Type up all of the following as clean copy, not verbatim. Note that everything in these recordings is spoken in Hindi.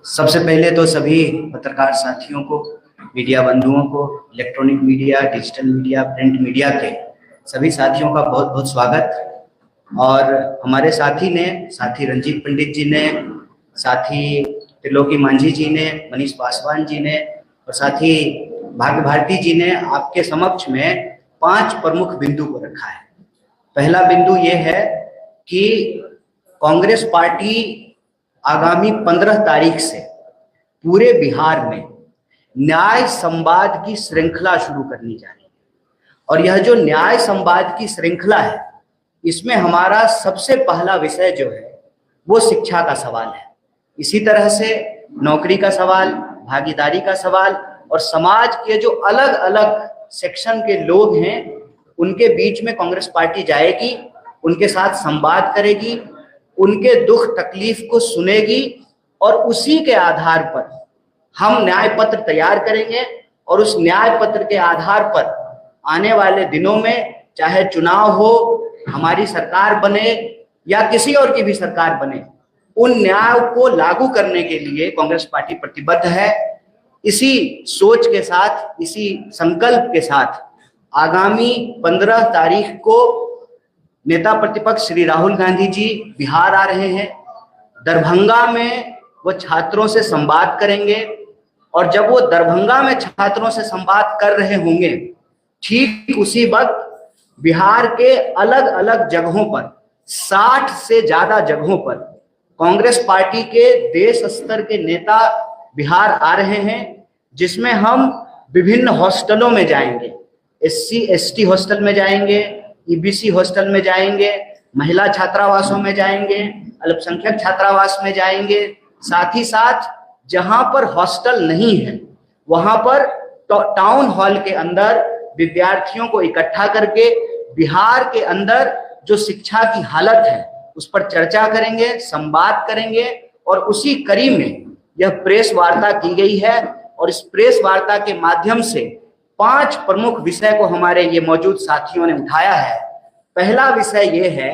सबसे पहले तो सभी पत्रकार साथियों को, मीडिया बंधुओं को, electronic media, digital media, print media के सभी साथियों का बहुत बहुत स्वागत। और हमारे साथी रंजीत पंडित जी ने, साथी त्रिलोकी मांझी जी ने, मनीष पासवान जी ने और साथी भाग्य भारती जी ने आपके समक्ष में 5 प्रमुख बिंदु को रखा है। पहला बिंदु ये है कि कांग्रेस पार्टी आगामी 15 तारीख से पूरे बिहार में न्याय संवाद की श्रृंखला शुरू करनी जा रही है। और यह जो न्याय संवाद की श्रृंखला है, इसमें हमारा सबसे पहला विषय जो है वो शिक्षा का सवाल है। इसी तरह से नौकरी का सवाल, भागीदारी का सवाल और समाज के जो अलग अलग सेक्शन के लोग हैं उनके बीच में कांग्रेस पार्टी जाएगी, उनके साथ संवाद करेगी, उनके दुख तकलीफ को सुनेगी और उसी के आधार पर हम न्याय पत्र तैयार करेंगे। और उस न्याय पत्र के आधार पर आने वाले दिनों में चाहे चुनाव हो, हमारी सरकार बने या किसी और की भी सरकार बने, उन न्याय को लागू करने के लिए कांग्रेस पार्टी प्रतिबद्ध है। इसी सोच के साथ, इसी संकल्प के साथ आगामी 15 तारीख को नेता प्रतिपक्ष श्री राहुल गांधी जी बिहार आ रहे हैं। दरभंगा में वो छात्रों से संवाद करेंगे और जब वो दरभंगा में छात्रों से संवाद कर रहे होंगे, ठीक उसी वक्त बिहार के अलग अलग जगहों पर 60 से ज्यादा जगहों पर कांग्रेस पार्टी के देश स्तर के नेता बिहार आ रहे हैं, जिसमें हम विभिन्न हॉस्टलों में जाएंगे। SC ST हॉस्टल में जाएंगे, EBC हॉस्टल में जाएंगे, महिला छात्रावासों में जाएंगे, अल्पसंख्यक छात्रावास में जाएंगे। साथ ही साथ जहां पर हॉस्टल नहीं है वहां पर टाउन हॉल के अंदर विद्यार्थियों को इकट्ठा करके बिहार के अंदर जो शिक्षा की हालत है उस पर चर्चा करेंगे, संवाद करेंगे। और उसी कड़ी में यह प्रेस वार्ता की गई है और इस प्रेस वार्ता के माध्यम से 5 प्रमुख विषय को हमारे ये मौजूद साथियों ने उठाया है। पहला विषय ये है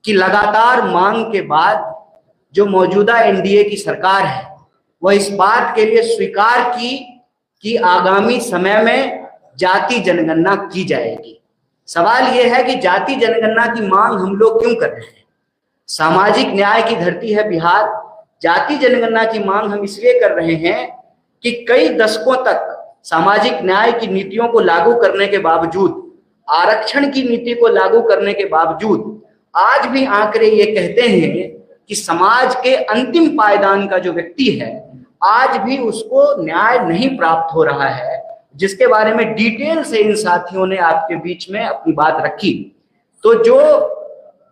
कि लगातार मांग के बाद जो मौजूदा NDA की सरकार है वह इस बात के लिए स्वीकार की कि आगामी समय में जाति जनगणना की जाएगी। सवाल यह है कि जाति जनगणना की मांग हम लोग क्यों कर रहे हैं? सामाजिक न्याय की धरती है बिहार। जाति जनगणना की मांग हम इसलिए कर रहे हैं कि कई दशकों तक सामाजिक न्याय की नीतियों को लागू करने के बावजूद, आरक्षण की नीति को लागू करने के बावजूद आज भी आंकड़े ये कहते हैं कि समाज के अंतिम पायदान का जो व्यक्ति है आज भी उसको न्याय नहीं प्राप्त हो रहा है, जिसके बारे में डिटेल से इन साथियों ने आपके बीच में अपनी बात रखी। तो जो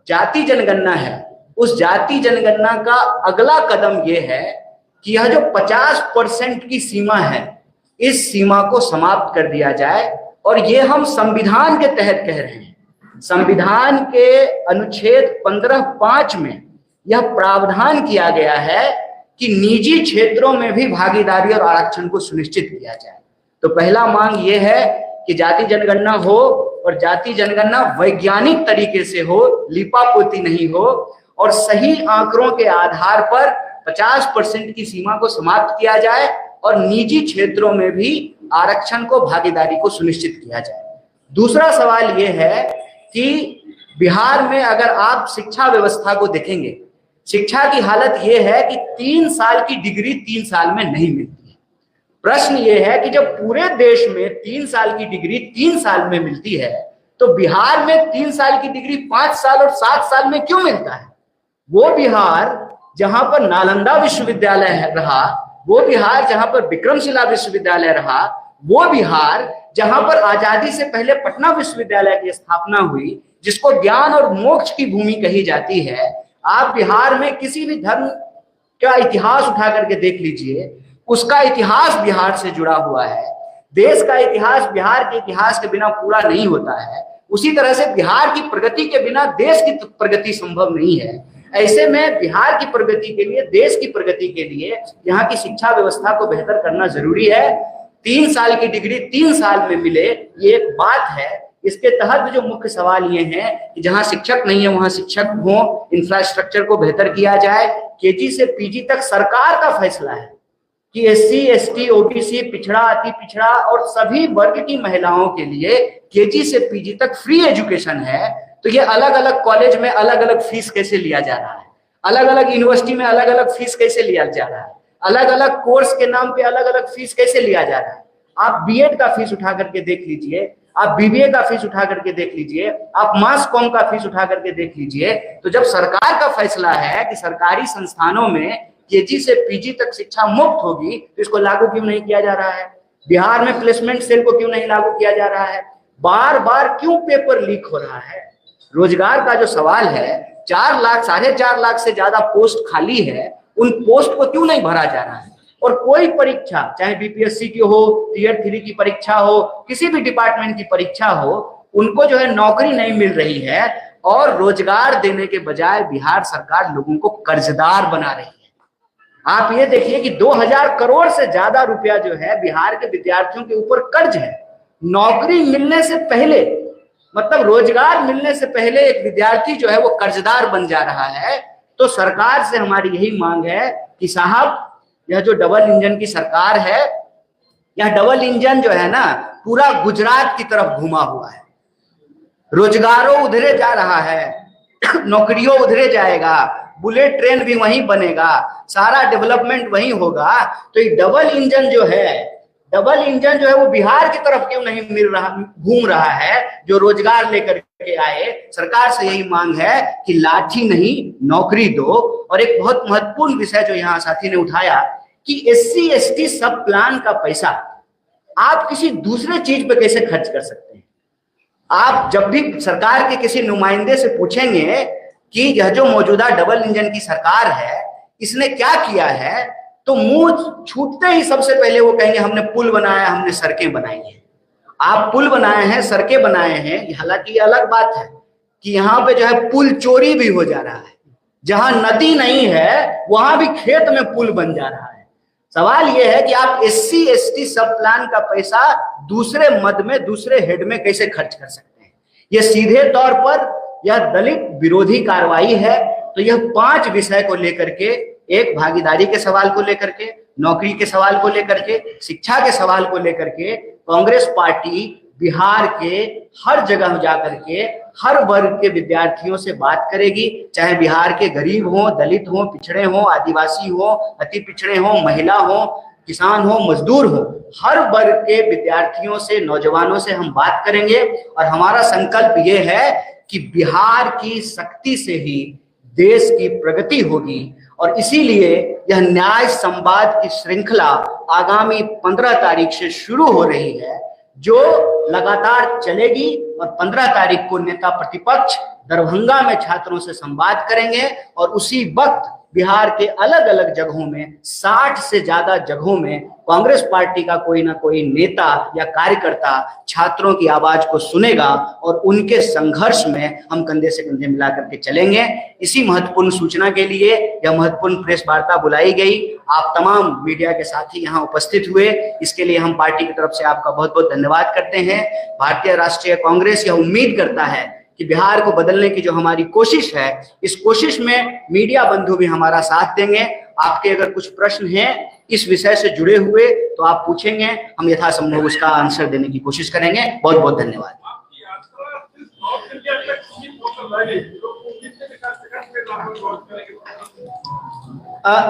जाति जनगणना है, उस जाति जनगणना का अगला कदम यह है कि यह जो 50% की सीमा है, इस सीमा को समाप्त कर दिया जाए। और ये हम संविधान के तहत कह रहे हैं। संविधान के अनुच्छेद 15(5) में यह प्रावधान किया गया है कि निजी क्षेत्रों में भी भागीदारी और आरक्षण को सुनिश्चित किया जाए। तो पहला मांग ये है कि जाति जनगणना हो और जाति जनगणना वैज्ञानिक तरीके से हो, लिपापोती नहीं हो और सही आंकड़ों के आधार पर 50% की सीमा को समाप्त किया जाए और निजी क्षेत्रों में भी आरक्षण को, भागीदारी को सुनिश्चित किया जाए। दूसरा सवाल यह है कि बिहार में अगर आप शिक्षा व्यवस्था को देखेंगे, शिक्षा की हालत यह है कि 3 साल की डिग्री 3 साल में नहीं मिलती है। प्रश्न यह है कि जब पूरे देश में 3 साल की डिग्री 3 साल में मिलती है तो बिहार में 3 साल की डिग्री 5 साल और 7 साल में क्यों मिलता है? वो बिहार जहां पर नालंदा विश्वविद्यालय रहा, वो बिहार जहां पर विक्रमशिला विश्वविद्यालय रहा, वो बिहार जहां पर आजादी से पहले पटना विश्वविद्यालय की स्थापना हुई, जिसको ज्ञान और मोक्ष की भूमि कही जाती है। आप बिहार में किसी भी धर्म का इतिहास उठा करके देख लीजिए, उसका इतिहास बिहार से जुड़ा हुआ है। देश का इतिहास बिहार के इतिहास के बिना पूरा नहीं होता है। उसी तरह से बिहार की प्रगति के बिना देश की प्रगति संभव नहीं है। ऐसे में बिहार की प्रगति के लिए, देश की प्रगति के लिए यहाँ की शिक्षा व्यवस्था को बेहतर करना जरूरी है। 3 साल की डिग्री 3 साल में मिले, ये एक बात है, इसके तहत जो मुख्य सवाल ये हैं कि जहां शिक्षक नहीं है वहां शिक्षक हो, इंफ्रास्ट्रक्चर को बेहतर किया जाए। केजी से पीजी तक सरकार का फैसला है कि एससी, एसटी, ओबीसी, पिछड़ा, अति पिछड़ा और सभी वर्ग की महिलाओं के लिए केजी से पीजी तक फ्री एजुकेशन है। तो ये अलग अलग कॉलेज में अलग अलग फीस कैसे लिया जा रहा है, अलग अलग यूनिवर्सिटी में अलग अलग फीस कैसे लिया जा रहा है, अलग अलग कोर्स के नाम पे अलग अलग फीस कैसे लिया जा रहा है। आप बीएड का फीस उठा करके देख लीजिए, आप बीबीए का फीस उठा करके देख लीजिए, आप मास कॉम का फीस उठा करके देख लीजिए। तो जब सरकार का फैसला है कि सरकारी संस्थानों में केजी से पीजी तक शिक्षा मुफ्त होगी, तो इसको लागू क्यों नहीं किया जा रहा है? बिहार में प्लेसमेंट सेल को क्यों नहीं लागू किया जा रहा है? बार बार क्यों पेपर लीक हो रहा है? रोजगार का जो सवाल है, 4 लाख 4.5 लाख से ज्यादा पोस्ट खाली है, उन पोस्ट को क्यों नहीं भरा जा रहा है? और कोई परीक्षा, चाहे बीपीएससी की हो, टियर 3 की परीक्षा हो, किसी भी डिपार्टमेंट की परीक्षा हो, उनको जो है नौकरी नहीं मिल रही है और रोजगार देने के बजाय बिहार सरकार लोगों को कर्जदार बना रही है। आप ये देखिए कि 2000 करोड़ से ज्यादा रुपया जो है बिहार के विद्यार्थियों के ऊपर कर्ज है। नौकरी मिलने से पहले, मतलब रोजगार मिलने से पहले एक विद्यार्थी जो है वो कर्जदार बन जा रहा है। तो सरकार से हमारी यही मांग है कि साहब, यह जो डबल इंजन की सरकार है, यह डबल इंजन जो है ना पूरा गुजरात की तरफ घुमा हुआ है। रोजगारों उधरे जा रहा है, नौकरियों उधरे जाएगा, बुलेट ट्रेन भी वहीं बनेगा, सारा डेवलपमेंट वहीं होगा। तो ये डबल इंजन जो है वो बिहार की तरफ क्यों नहीं घूम रहा है, जो रोजगार लेकर के आए। सरकार से यही मांग है कि लाठी नहीं नौकरी दो। और एक बहुत महत्वपूर्ण विषय जो यहाँ साथी ने उठाया कि एससी एसटी सब प्लान का पैसा आप किसी दूसरे चीज पे कैसे खर्च कर सकते हैं? आप जब भी सरकार के किसी नुमाइंदे से पूछेंगे कि यह जो मौजूदा डबल इंजन की सरकार है इसने क्या किया है, तो मुंह छूटते ही सबसे पहले वो कहेंगे हमने पुल बनाया, हमने सड़कें बनाई है। आप पुल बनाए हैं, सड़कें बनाए हैं, हालांकि ये अलग बात है कि यहाँ पे जो है पुल चोरी भी हो जा रहा है। जहां नदी नहीं है वहां भी खेत में पुल बन जा रहा है। सवाल यह है कि आप एससी एसटी सब प्लान का पैसा दूसरे मद में, दूसरे हेड में कैसे खर्च कर सकते हैं? ये सीधे तौर पर यह दलित विरोधी कार्रवाई है। तो यह 5 विषय को लेकर के, एक भागीदारी के सवाल को लेकर के, नौकरी के सवाल को लेकर के, शिक्षा के सवाल को लेकर के कांग्रेस पार्टी बिहार के हर जगह जाकर के हर वर्ग के विद्यार्थियों से बात करेगी, चाहे बिहार के गरीब हो, दलित हो, पिछड़े हो, आदिवासी हो, अति पिछड़े हो, महिला हो, किसान हो, मजदूर हो, हर वर्ग के विद्यार्थियों से, नौजवानों से हम बात करेंगे। और हमारा संकल्प ये है कि बिहार की शक्ति से ही देश की प्रगति होगी। और इसीलिए यह न्याय संवाद की श्रृंखला आगामी 15 तारीख से शुरू हो रही है, जो लगातार चलेगी। और 15 तारीख को नेता प्रतिपक्ष दरभंगा में छात्रों से संवाद करेंगे और उसी वक्त बिहार के अलग अलग जगहों में, 60 से ज्यादा जगहों में कांग्रेस पार्टी का कोई ना कोई नेता या कार्यकर्ता छात्रों की आवाज को सुनेगा और उनके संघर्ष में हम कंधे से कंधे मिला करके चलेंगे। इसी महत्वपूर्ण सूचना के लिए यह महत्वपूर्ण प्रेस वार्ता बुलाई गई। आप तमाम मीडिया के साथी यहाँ उपस्थित हुए, इसके लिए हम पार्टी की तरफ से आपका बहुत बहुत धन्यवाद करते हैं। भारतीय राष्ट्रीय कांग्रेस यह उम्मीद करता है कि बिहार को बदलने की जो हमारी कोशिश है, इस कोशिश में मीडिया बंधु भी हमारा साथ देंगे। आपके अगर कुछ प्रश्न हैं इस विषय से जुड़े हुए तो आप पूछेंगे, हम यथासंभव उसका आंसर देने की कोशिश करेंगे। बहुत बहुत धन्यवाद।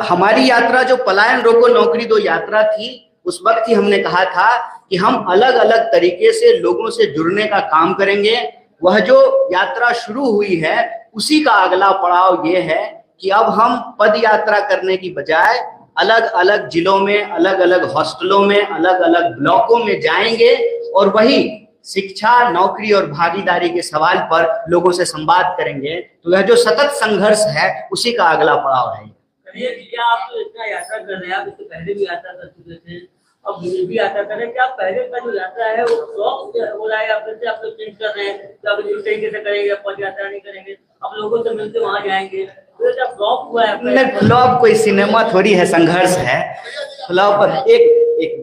हमारी यात्रा जो पलायन रोको नौकरी दो यात्रा थी, उस वक्त ही हमने कहा था कि हम अलग अलग तरीके से लोगों से जुड़ने का काम करेंगे। वह जो यात्रा शुरू हुई है उसी का अगला पड़ाव ये है कि अब हम पद यात्रा करने की बजाय अलग अलग जिलों में, अलग अलग हॉस्टलों में, अलग अलग ब्लॉकों में जाएंगे और वही शिक्षा, नौकरी और भागीदारी के सवाल पर लोगों से संवाद करेंगे। तो यह जो सतत संघर्ष है उसी का अगला पड़ाव है। क्या आप इतना यात्रा कर रहे हैं, आप इससे पहले भी यात्रा कर चुके थे, अब भी यात्रा कर रहे हैं, क्या पहले का जो यात्रा है वो शौक हो रहा है या फिर से आप लोग चेंज कर रहे हैं, तो अब इस तरीके से करेंगे, पद यात्रा नहीं करेंगे, अब लोगों से मिलते वहां जाएंगे, तो क्या फ्लॉप हुआ है? फ्लॉप कोई सिनेमा थोड़ी है, संघर्ष है। फ्लॉप एक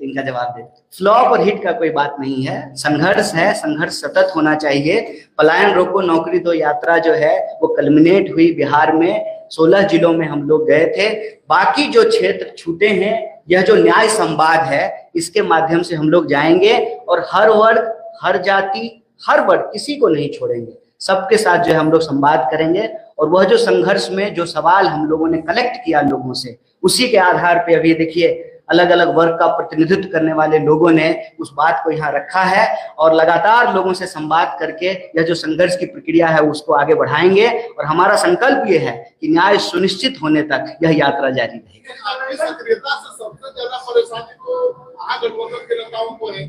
इनका जवाब दे। फ्लॉप और हिट का कोई बात नहीं है, संघर्ष है, संघर्ष सतत होना चाहिए। पलायन रोको नौकरी दो यात्रा जो है वो कल्मिनेट हुई बिहार में, 16 जिलों में हम लोग गए थे। बाकी जो क्षेत्र छूटे हैं, यह जो न्याय संवाद है इसके माध्यम से हम लोग जाएंगे और हर वर्ग, हर जाति, हर वर्ग, किसी को नहीं छोड़ेंगे। सबके साथ जो है हम लोग संवाद करेंगे और वह जो संघर्ष में जो सवाल हम लोगों ने कलेक्ट किया लोगों से, उसी के आधार पे अभी देखिए अलग अलग वर्ग का प्रतिनिधित्व करने वाले लोगों ने उस बात को यहाँ रखा है और लगातार लोगों से संवाद करके यह जो संघर्ष की प्रक्रिया है उसको आगे बढ़ाएंगे। और हमारा संकल्प ये है कि न्याय सुनिश्चित होने तक यह यात्रा जारी रहेगी। आपकी सक्रियता से सबसे ज्यादा परेशानी तो महागठबंधन के नेताओं को है,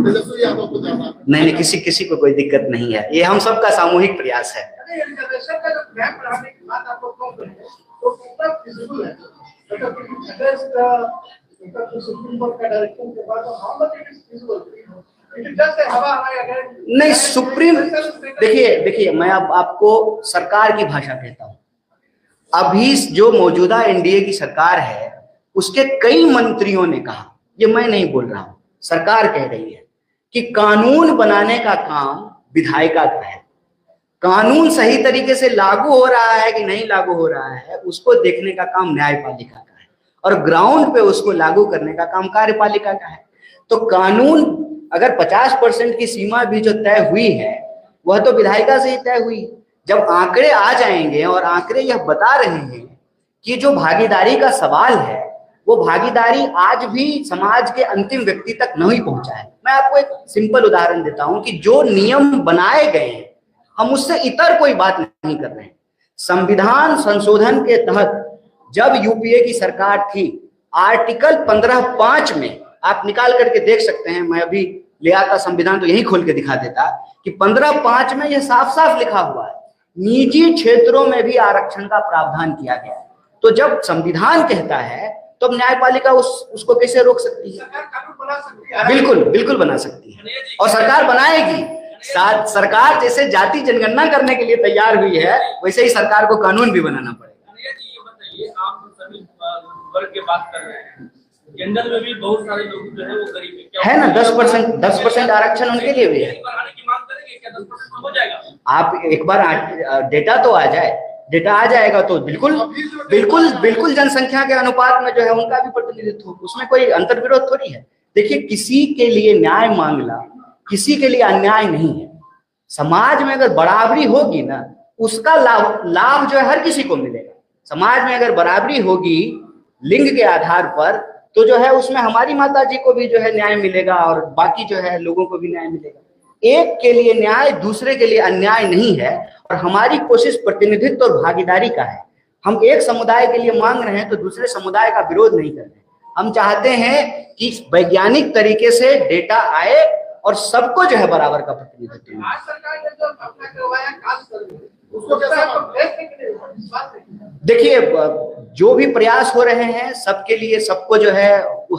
तेजस्वी यादव को ज्यादा। नहीं, किसी को कोई दिक्कत नहीं है, ये हम सबका सामूहिक प्रयास है। नहीं, सुप्रीम, देखिए मैं अब आपको सरकार की भाषा कहता हूं। अभी जो मौजूदा एनडीए की सरकार है उसके कई मंत्रियों ने कहा, ये मैं नहीं बोल रहा हूं, सरकार कह रही है कि कानून बनाने का काम विधायिका का है। कानून सही तरीके से लागू हो रहा है कि नहीं लागू हो रहा है उसको देखने का काम न्यायपालिका का है और ग्राउंड पे उसको लागू करने का काम कार्यपालिका का है। तो कानून अगर 50% की सीमा भी जो तय हुई है वह तो विधायिका से ही तय हुई। जब आंकड़े आ जाएंगे और आंकड़े यह बता रहे हैं कि जो भागीदारी का सवाल है वो भागीदारी आज भी समाज के अंतिम व्यक्ति तक नहीं पहुंचा है। मैं आपको एक सिंपल उदाहरण देता हूं कि जो नियम बनाए गए हैं हम उससे इतर कोई बात नहीं कर रहे हैं। संविधान संशोधन के तहत जब यूपीए की सरकार थी, आर्टिकल 15(5) में आप निकाल करके देख सकते हैं, मैं अभी ले आता संविधान तो यही खोल के दिखा देता कि 15(5) में यह साफ साफ लिखा हुआ है निजी क्षेत्रों में भी आरक्षण का प्रावधान किया गया है। तो जब संविधान कहता है तो अब न्यायपालिका उसको कैसे रोक सकती है? बिल्कुल बना सकती है और सरकार बनाएगी। सरकार जैसे जाति जनगणना करने के लिए तैयार हुई है वैसे ही सरकार को कानून भी बनाना पड़ेगा। ये बताइए, आप सभी वर्ग की बात कर रहे हैं, जनरल में भी बहुत सारे लोग जो है वो गरीब है ना, 10% आरक्षण उनके लिए भी है। हो जाएगा, आप एक बार डेटा तो आ जाए, डेटा आ जाएगा तो बिल्कुल जनसंख्या के अनुपात में जो है उनका भी प्रतिनिधित्व हो, उसमें कोई अंतर्विरोध थोड़ी है। देखिए, किसी के लिए न्याय मांगना किसी के लिए अन्याय नहीं है। समाज में अगर बराबरी होगी ना उसका लाभ जो है हर किसी को मिलेगा। समाज में अगर बराबरी होगी लिंग के आधार पर तो जो है उसमें हमारी माता जी को भी जो है न्याय मिलेगा और बाकी जो है लोगों को भी न्याय मिलेगा। एक के लिए न्याय दूसरे के लिए अन्याय नहीं है और हमारी कोशिश प्रतिनिधित्व और भागीदारी का है। हम एक समुदाय के लिए मांग रहे हैं तो दूसरे समुदाय का विरोध नहीं कर रहे। हम चाहते हैं कि वैज्ञानिक तरीके से डेटा आए और सबको जो है बराबर का प्रतिनिधित्व मिले। देखिए, जो भी प्रयास हो रहे हैं सबके लिए, सबको जो है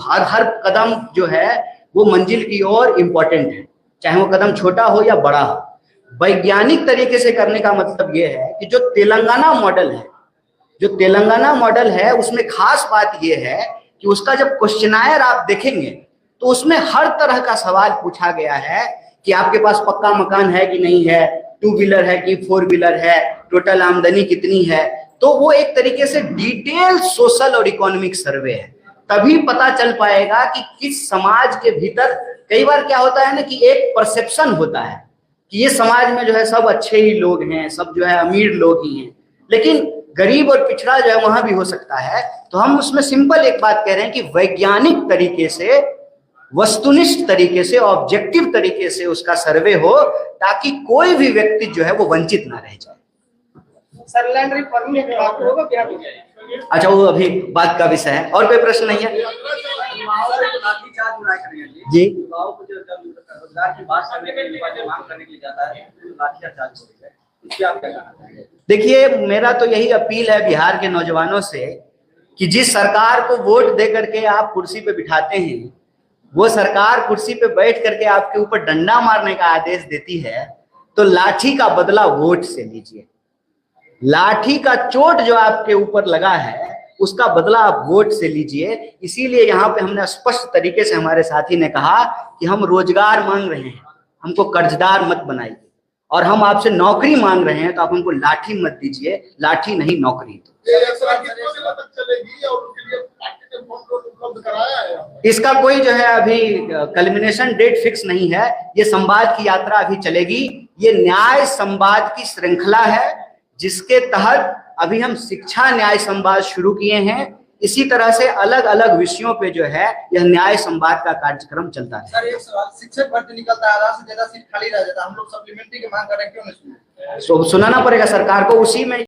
हर कदम जो है वो मंजिल की ओर इम्पोर्टेंट है, चाहे वो कदम छोटा हो या बड़ा हो। वैज्ञानिक तरीके से करने का मतलब ये है कि जो तेलंगाना मॉडल है उसमें खास बात ये है कि उसका जब क्वेश्चनायर आप देखेंगे तो उसमें हर तरह का सवाल पूछा गया है कि आपके पास पक्का मकान है कि नहीं है, 2 व्हीलर है कि 4 व्हीलर है, टोटल आमदनी कितनी है। तो वो एक तरीके से डिटेल सोशल और इकोनॉमिक सर्वे है। तभी पता चल पाएगा कि किस समाज के भीतर, कई बार क्या होता है ना कि एक परसेप्शन होता है कि ये समाज में जो है सब अच्छे ही लोग हैं, सब जो है अमीर लोग ही हैं, लेकिन गरीब और पिछड़ा जो है वहां भी हो सकता है। तो हम उसमें सिंपल एक बात कह रहे हैं कि वैज्ञानिक तरीके से, वस्तुनिष्ठ तरीके से, ऑब्जेक्टिव तरीके से उसका सर्वे हो ताकि कोई भी व्यक्ति जो है वो वंचित ना रह जाए। अच्छा, वो अभी बात का विषय है। और कोई प्रश्न नहीं है जी? देखिए, मेरा तो यही अपील है बिहार के नौजवानों से कि जिस सरकार को वोट दे करके आप कुर्सी पे बिठाते हैं वो सरकार कुर्सी पे बैठ करके आपके ऊपर डंडा मारने का आदेश देती है तो लाठी का बदला वोट से लीजिए। लाठी का चोट जो आपके ऊपर लगा है उसका बदला आप वोट से लीजिए। इसीलिए यहाँ पे हमने स्पष्ट तरीके से हमारे साथी ने कहा कि हम रोजगार मांग रहे हैं, हमको कर्जदार मत बनाइए, और हम आपसे नौकरी मांग रहे हैं तो आप हमको लाठी मत दीजिए, लाठी नहीं नौकरी। ये यात्रा कितने दिनों तक चलेगी और उसके लिए पार्टी ने फॉर्म उपलब्ध कराया है? इसका कोई जो है अभी कल्मिनेशन डेट फिक्स नहीं है। ये संवाद की यात्रा अभी चलेगी। ये न्याय संवाद की श्रृंखला है जिसके तहत अभी हम शिक्षा न्याय संवाद शुरू किए हैं। इसी तरह से अलग अलग विषयों पे जो है यह न्याय संवाद का कार्यक्रम चलता है। सर एक सवाल, शिक्षक भर्ती निकलता है, आधा से ज्यादा सीट खाली रह जाता है, हम लोग सप्लीमेंट्री की मांग कर रहे हैं, क्यों नहीं? सुनाना पड़ेगा सरकार को, उसी में